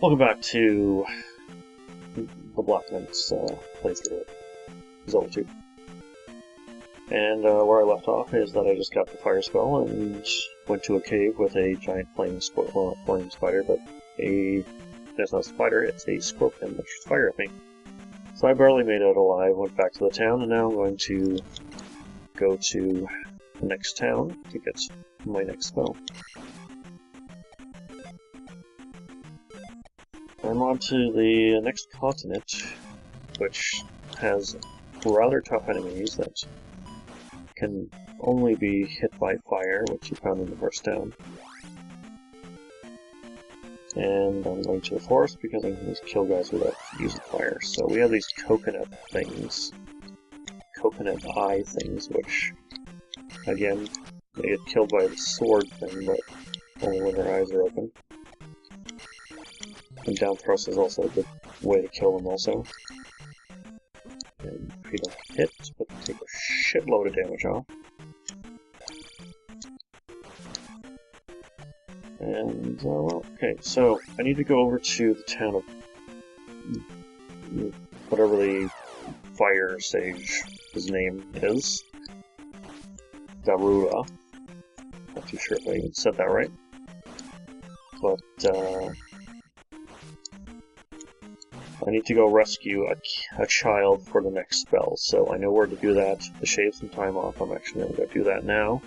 Welcome back to the Black Knight's playthrough of Zelda 2. And where I left off is that I just got the fire spell and went to a cave with a giant flame spider, but it's not a spider, it's a scorpion that shoots fire at me. So I barely made it alive, went back to the town, and now I'm going to go to the next town to get my next spell. I'm on to the next continent, which has rather tough enemies that can only be hit by fire, which you found in the first town. And I'm going to the forest because I can just kill guys without using fire. So we have these coconut things, coconut eye things, which, again, they get killed by the sword thing, but only when their eyes are open. And down thrust is also a good way to kill them also. And if you don't hit, but take a shitload of damage off. And, well, okay, so I need to go over to the town of whatever the fire sage, his name is. Darunia. Not too sure if I even said that right. But, I need to go rescue a child for the next spell, so I know where to do that. To shave some time off, I'm actually going to go do that now.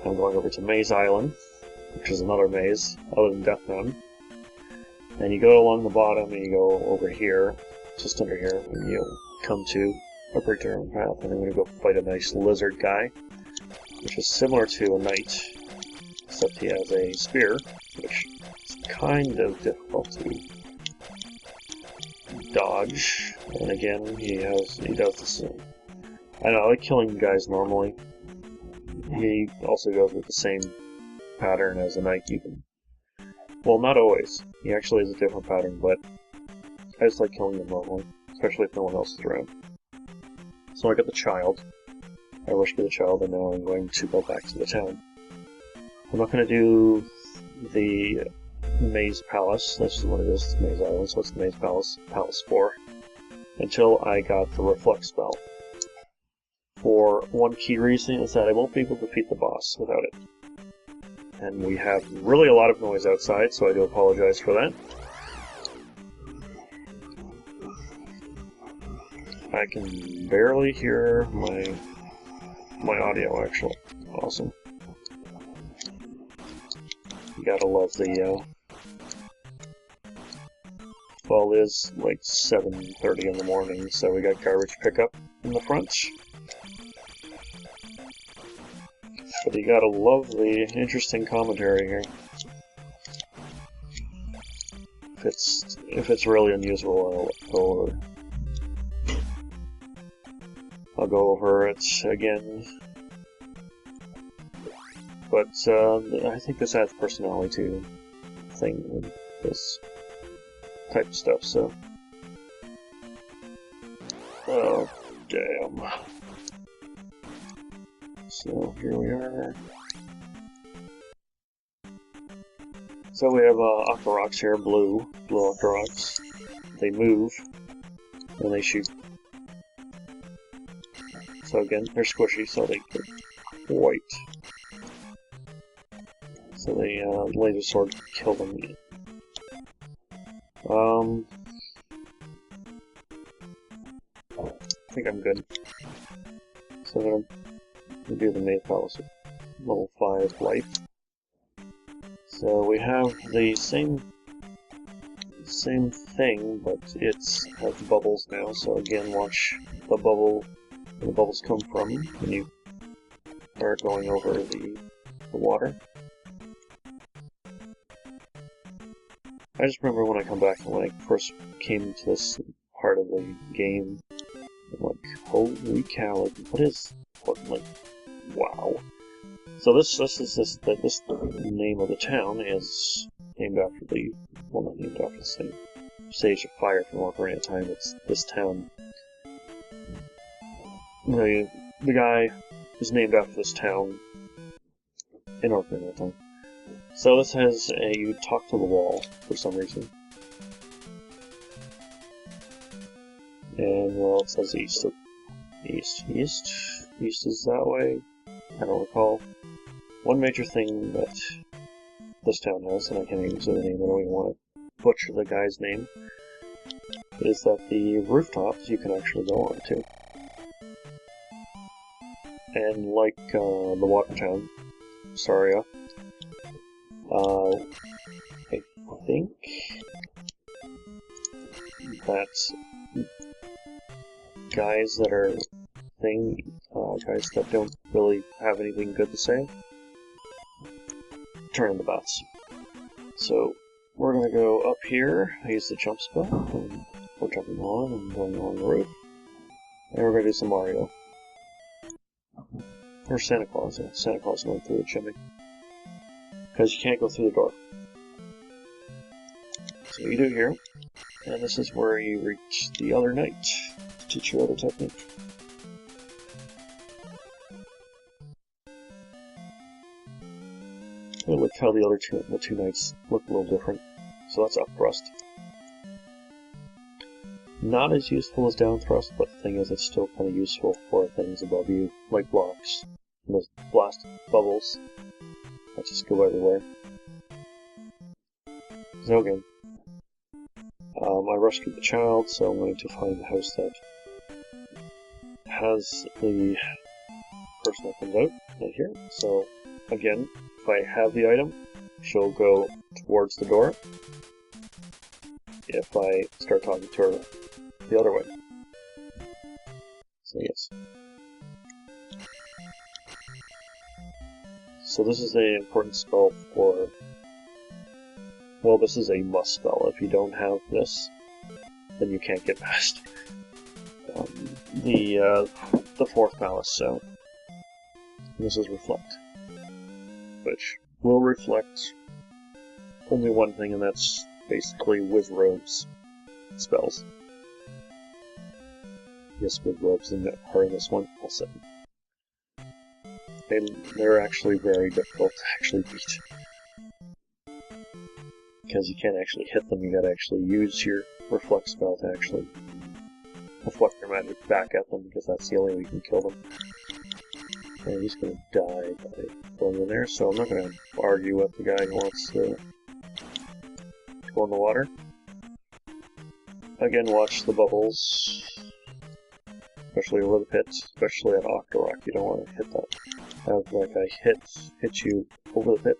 I'm going over to Maze Island, which is another maze, other than Death Mountain. And you go along the bottom, and you go over here, just under here, and you'll come to a return path, and I'm going to go fight a nice lizard guy, which is similar to a knight, except he has a spear, which is kind of difficult to dodge, and again, he does the same. I know, I like killing guys normally. He also goes with the same pattern as a knight. You can, well, not always. He actually has a different pattern, but I just like killing them normally, especially if no one else is around. So I got the child. I rescued the child, and now I'm going to go back to the town. I'm not going to do the Maze Palace, this is what it is, it's Maze Island, so it's the Maze Palace, Palace 4, until I got the Reflect spell. For one key reason is that I won't be able to defeat the boss without it. And we have really a lot of noise outside, so I do apologize for that. I can barely hear my audio, actually. Awesome. You gotta love the, well, it is like 7:30 in the morning, so we got garbage pickup in the front. But you gotta love the interesting commentary here. If it's really unusable, I'll go over it again. But I think this adds personality to the thing with this type of stuff, so. Oh, damn. So, here we are. So we have Octoroks here, blue Octoroks. They move, and they shoot. So again, they're squishy, so they're white. So the laser sword killed them. I think I'm good. So I'm gonna do the Maze Palace with level 5 life. So we have the same thing, but it has bubbles now. So again, watch the bubble, where the bubbles come from when you are going over the water. I just remember when I come back, when I first came to this part of the game, I'm like, holy cow, like, like, wow. So this name of the town is named after well, not named after the same Sage of Fire from Ocarina of Time. It's this town. The guy is named after this town in Ocarina of Time. So this has a you talk to the wall for some reason. And well, it says east. East is that way. I don't recall. One major thing that this town has, and I can't even say the name, I don't even want to butcher the guy's name, is that the rooftops you can actually go onto. And like the water town, Saria, I think that guys that are guys that don't really have anything good to say turn into bats. So we're gonna go up here. I use the jump spell, and we're jumping on and going along the roof, and we're gonna do some Mario or Santa Claus. Yeah, Santa Claus going through the chimney because you can't go through the door. So you do here, and this is where you reach the other knight to teach you other technique. Oh, look how the two knights look a little different. So that's up thrust. Not as useful as down thrust, but the thing is, it's still kind of useful for things above you, like blocks. And those blast bubbles that just go everywhere. So again, I rescued the child, so I'm going to find the house that has the person that comes out right here. So again, if I have the item, she'll go towards the door. If I start talking to her the other way. So yes. So this is an important spell for... Well, this is a must spell. If you don't have this, then you can't get past the fourth palace. So this is Reflect, which will reflect only one thing, and that's basically Wizrobe's spells. Yes, Wizrobe's are in this one also. They're actually very difficult to actually beat. Because you can't actually hit them, you gotta actually use your Reflect spell to actually reflect your magic back at them, because that's the only way you can kill them. And he's gonna die by going in there, so I'm not gonna argue with the guy who wants to go in the water. Again, watch the bubbles, especially over the pit, especially at Octorok. You don't want to hit that. Have that guy hit you over the pit.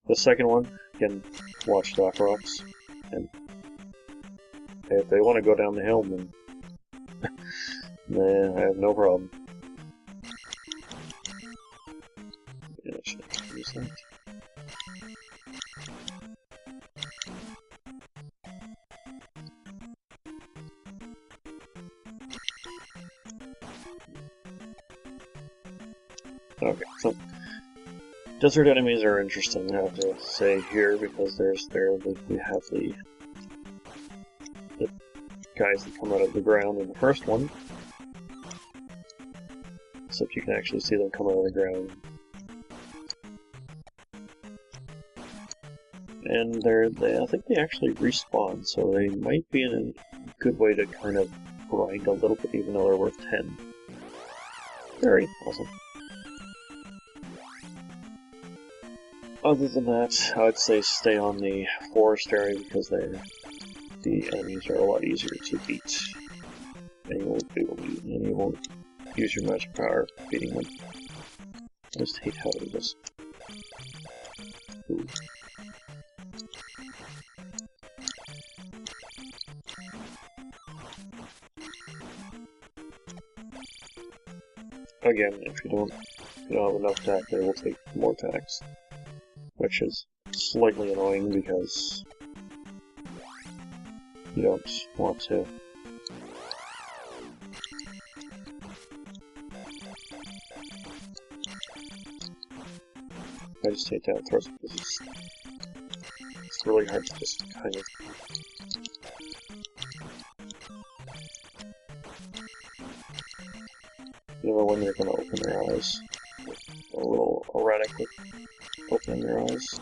The second one, again, watch the Octoroks, and if they want to go down the hill, then nah, I have no problem. Yeah, I should use that. Okay, so desert enemies are interesting, I have to say here, because we have the guys that come out of the ground in the first one. Except you can actually see them come out of the ground. And I think they actually respawn, so they might be in a good way to kind of grind a little bit, even though they're worth 10. Very awesome. Other than that, I would say stay on the forest area, because the enemies are a lot easier to beat. And you won't use your magic power beating them. I just hate how it is. Ooh. Again, if you don't have enough attack, they will take more attacks. Which is slightly annoying because you don't want to. I just hate down thrust because it's really hard to just kind of. You know when they're going to open their eyes a little erratically. opening your eyes.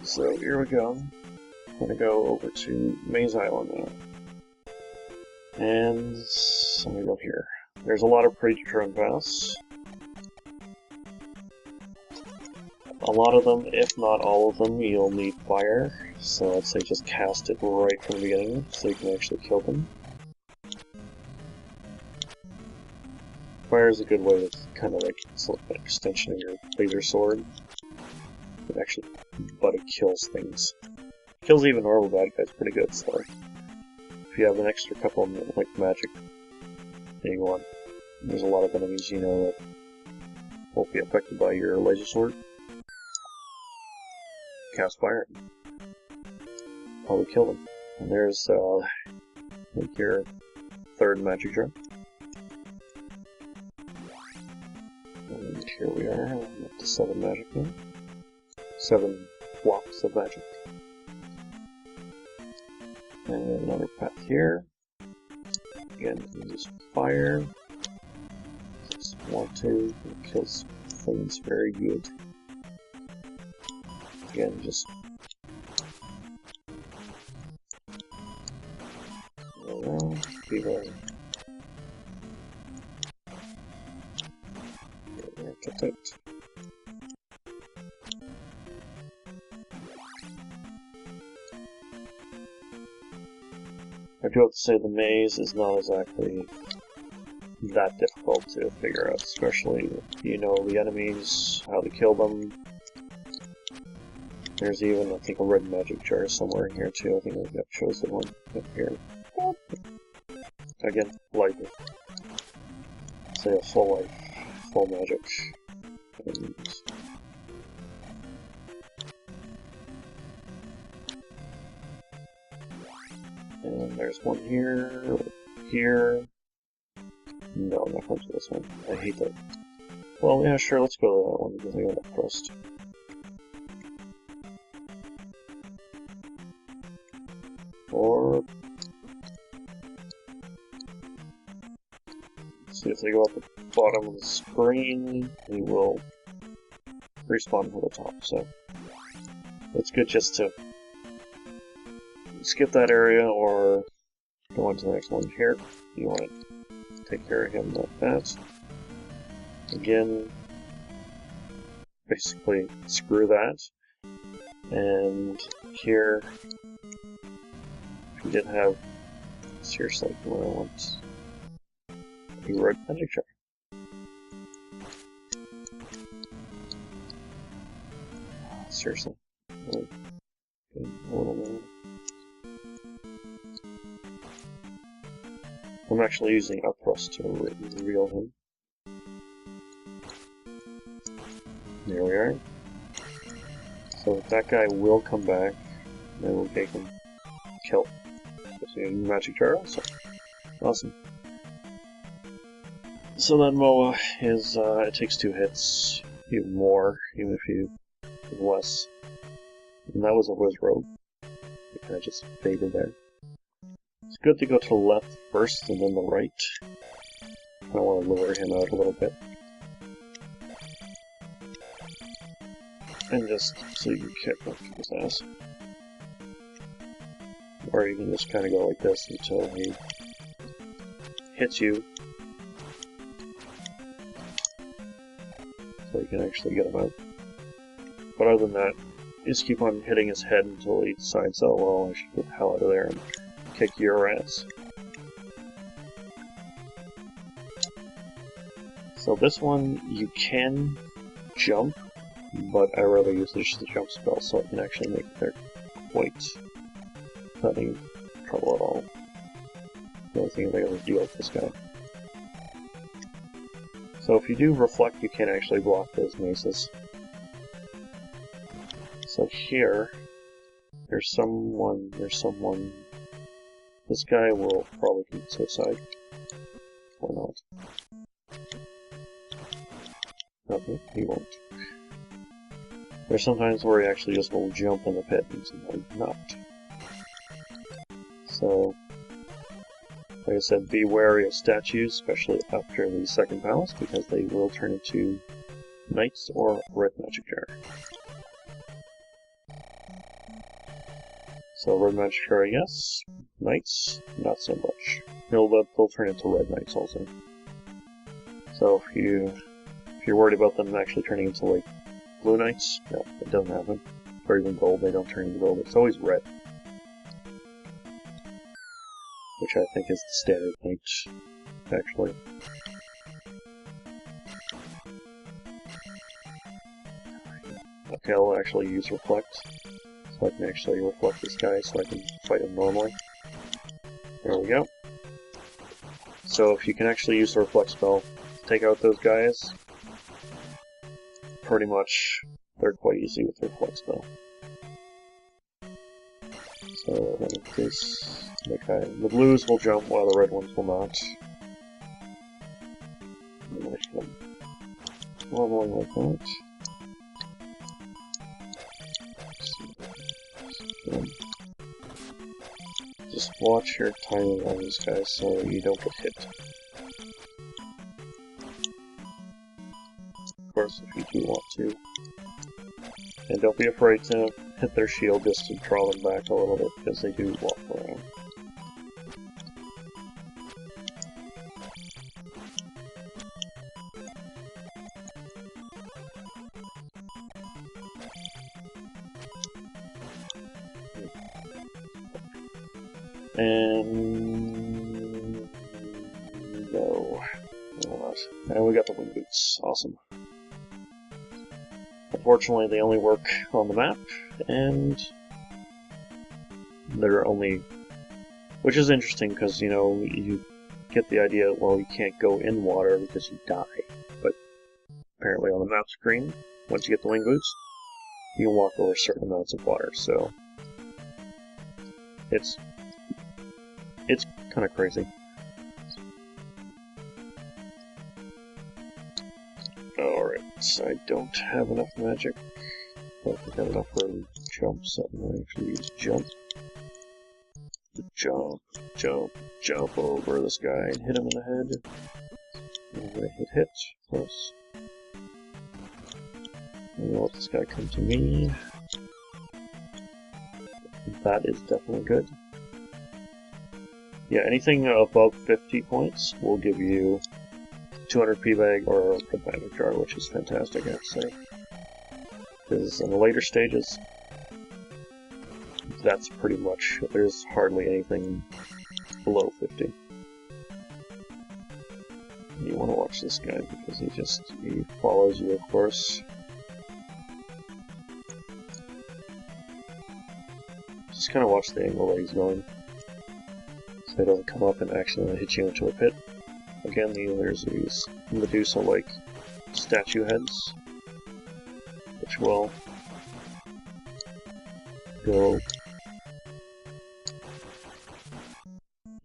So here we go. I'm gonna go over to Maze Island now. And I'm gonna go here. There's a lot of predetermined paths. A lot of them, if not all of them, you'll need fire. So I'd say just cast it right from the beginning so you can actually kill them. Fire is a good way to kind of like, it's like an extension of your laser sword. It actually, but it kills things. Kills even normal bad guys pretty good, so if you have an extra couple of like magic that you want, there's a lot of enemies you know that won't be affected by your laser sword. Cast fire, probably kill them. And there's like your third magic jar. And here we are, up to 7 magic now. 7 blocks of magic. And we have another path here. Again, you can use fire. Just want to, it kills things very good. Again, just go around, be ready. Get it. I do have to say the maze is not exactly that difficult to figure out, especially if you know the enemies, how to kill them. There's even, I think, a red magic jar somewhere in here too. I think I've got chosen one up here. Again, life. Say a full life, full magic. And there's one here, here. No, I'm not going to this one. I hate that. Well, yeah, sure, let's go to that one because I got it first. Or see if they go at the bottom of the screen, they will respawn from the top. So it's good just to skip that area or go on to the next one here. You want to take care of him like that. Again, basically screw that. And here, if you didn't have, seriously, what I want, a red magic jar. Seriously. Okay, a little more. I'm actually using up thrust to reveal him. There we are. So that guy will come back, and we'll take him kill. So a magic jar also. Awesome. So that Moa is, it takes 2 hits, even more, even if you do less. And that was a Wiz Rogue. It kind of just faded there. It's good to go to the left first and then the right. I want to lure him out a little bit. And just so you can kick his ass. Or you can just kind of go like this until he hits you. So you can actually get him out. But other than that, you just keep on hitting his head until he decides, oh well, I should get the hell out of there and kick your ass. So this one, you can jump, but I rather use the jump spell so I can actually make it there quite not any trouble at all. The only thing I gotta deal with this guy. So if you do reflect, you can actually block those maces. So here, there's someone, this guy will probably commit suicide. Or not. Okay, he won't. There's sometimes where he actually just will jump in the pit and sometimes not. So, like I said, be wary of statues, especially after the second palace, because they will turn into Knights or red magic jar? So red magic jar, yes. Knights, not so much. They'll turn into red knights also. So if you're worried about them actually turning into like blue knights, no, it doesn't happen. Or even gold, they don't turn into gold. It's always red, which I think is the standard knight, actually. Okay, I'll actually use reflect, so I can actually reflect this guy so I can fight him normally. There we go. So if you can actually use the reflect spell, take out those guys, pretty much they're quite easy with the reflect spell. So in case the blues will jump while the red ones will not. I'm gonna hit them normally like that. Just watch your timing on these guys so you don't get hit. Of course, if you do want to. And don't be afraid to hit their shield just to draw them back a little bit, because they do walk around. And no, not. And we got the wing boots. Awesome. Unfortunately, they only work on the map, and they're only, which is interesting because you know you get the idea. Well, you can't go in water because you die, but apparently on the map screen, once you get the wing boots, you can walk over certain amounts of water. So it's kind of crazy. Alright, I don't have enough magic, but I got enough for jump, so I'm going to actually use jump. Jump over this guy and hit him in the head. I'm going to hit, of course. I'm going to let this guy come to me. That is definitely good. Yeah, anything above 50 points will give you 200 P-Bag or a red magic jar, which is fantastic, I have to say. Because in the later stages, that's pretty much, there's hardly anything below 50. You want to watch this guy because he follows you, of course. Just kind of watch the angle that he's going, so he doesn't come up and accidentally hit you into a pit. Again, there's these Medusa-like statue heads, which will go.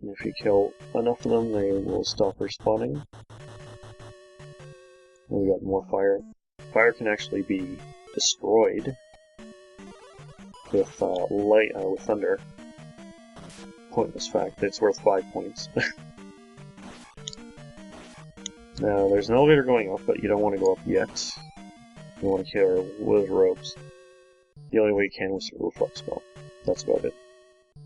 And if you kill enough of them, they will stop respawning. And we got more fire. Fire can actually be destroyed with with thunder. Pointless fact. It's worth 5 points. Now, there's an elevator going up, but you don't want to go up yet. You want to kill with ropes. The only way you can is with a reflect spell. That's about it.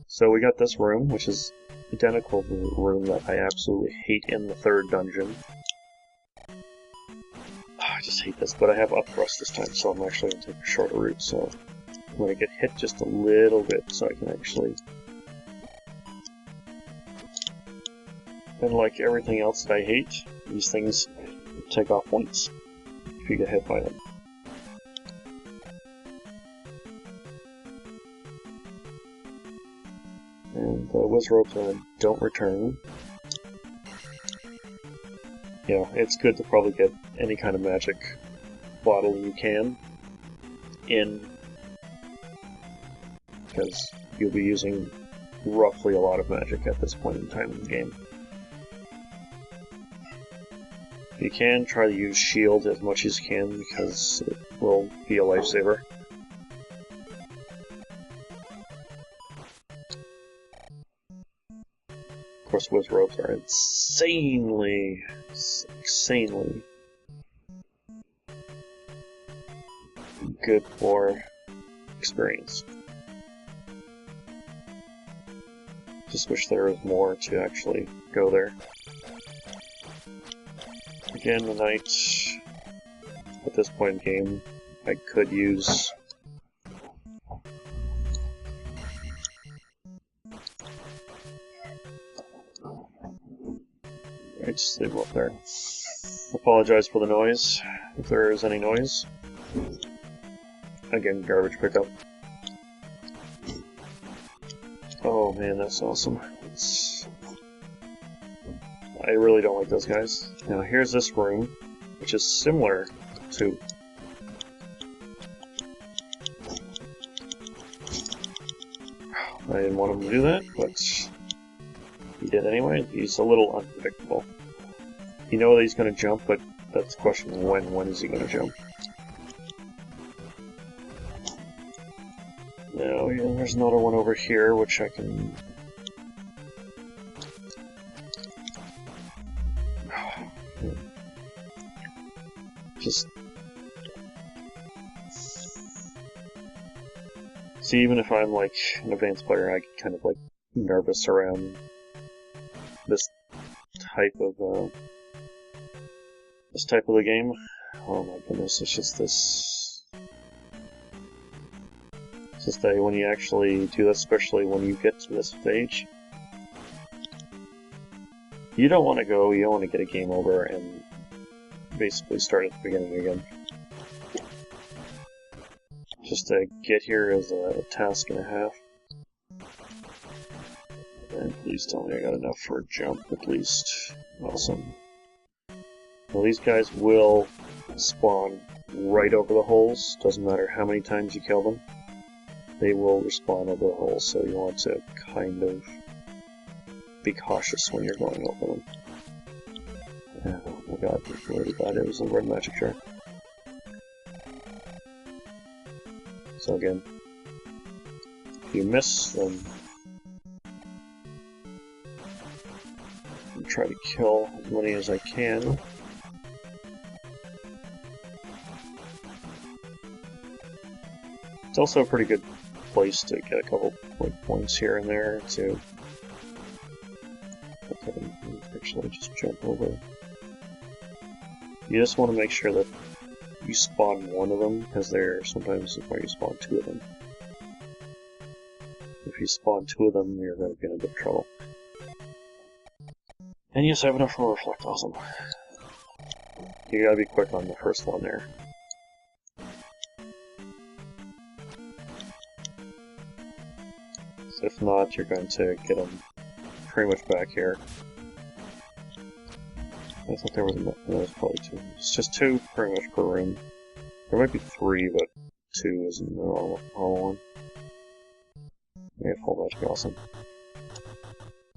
So we got this room, which is identical to the room that I absolutely hate in the third dungeon. I just hate this, but I have up thrust this time, so I'm actually going to take a shorter route, so I'm going to get hit just a little bit so I can actually... And like everything else that I hate, these things take off points if you get hit by them. And the whiz ropes don't return. Yeah, it's good to probably get any kind of magic bottle you can in, because you'll be using roughly a lot of magic at this point in time in the game. If you can, try to use shield as much as you can, because it will be a lifesaver. Of course, whiz ropes are insanely good for experience. Just wish there was more to actually go there. Again, the knight, at this point in the game, I could use... I just leave him up there. Apologize for the noise, if there is any noise. Again, garbage pickup. Oh man, that's awesome. I really don't like those guys. Now here's this room, which is similar to... I didn't want him to do that, but he did anyway. He's a little unpredictable. You know that he's going to jump, but that's the question, when is he going to jump? Now, yeah, there's another one over here, which I can... Just... See, even if I'm, like, an advanced player, I get kind of, like, nervous around this type of the game. Oh my goodness, it's just this... It's just that when you actually do this, especially when you get to this stage, you don't want to go, you don't want to get a game over and basically start at the beginning again. Just to get here is a task and a half. And please tell me I got enough for a jump, at least. Awesome. Well, these guys will spawn right over the holes. Doesn't matter how many times you kill them. They will respawn over the holes, so you want to kind of be cautious when you're going over them. Oh my god, I really thought it was a red magic jar. So again, if you miss, then I'll try to kill as many as I can. It's also a pretty good place to get a couple points here and there to actually just jump over. You just want to make sure that you spawn one of them, because there sometimes where you spawn two of them. If you spawn two of them, you're going to get in a bit of trouble. And yes, I have enough for reflect, awesome. You gotta be quick on the first one there. So if not, you're going to get them pretty much back here. I thought there was probably two. It's just two pretty much per room. There might be three, but two isn't the normal one. Yeah, full magic, awesome.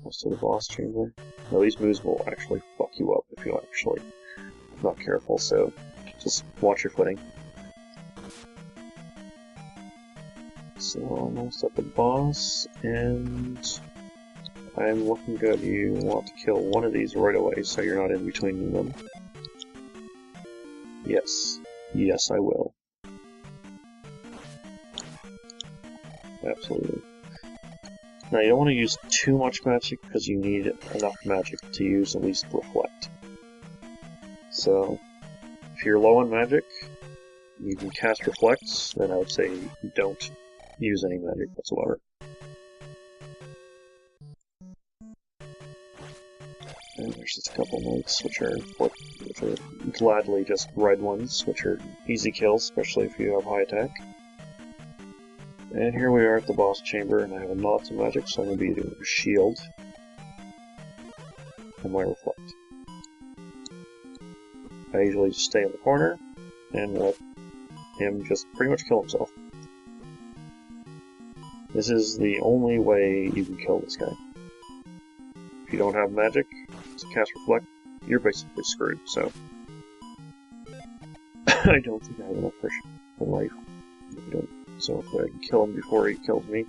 Close to the boss chamber. Now these moves will actually fuck you up if you're actually not careful, so just watch your footing. So almost at the boss, and I'm looking good. You want to kill one of these right away so you're not in between them. Yes. Yes, I will. Absolutely. Now, you don't want to use too much magic because you need enough magic to use at least reflect. So, if you're low on magic, you can cast reflects, then I would say don't use any magic whatsoever. And there's just a couple notes which are gladly just red ones, which are easy kills, especially if you have high attack. And here we are at the boss chamber, and I have lots of magic, so I'm going to be doing a shield and my reflect. I usually just stay in the corner and let him just pretty much kill himself. This is the only way you can kill this guy. If you don't have magic to cast reflect, you're basically screwed, so I don't think I have enough for life. So if I can kill him before he kills me.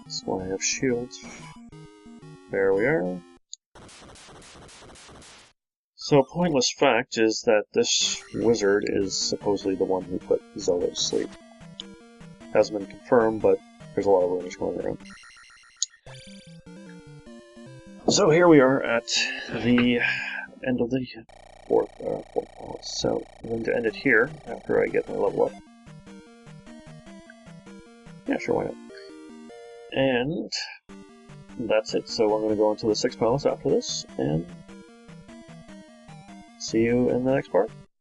That's why I have shields. There we are. So a pointless fact is that this wizard is supposedly the one who put Zelda to sleep. Hasn't been confirmed, but there's a lot of rumors going around. So here we are at the end of the fourth palace. So I'm going to end it here after I get my level up. Yeah, sure, why not? And that's it. So I'm going to go into the sixth palace after this, and see you in the next part.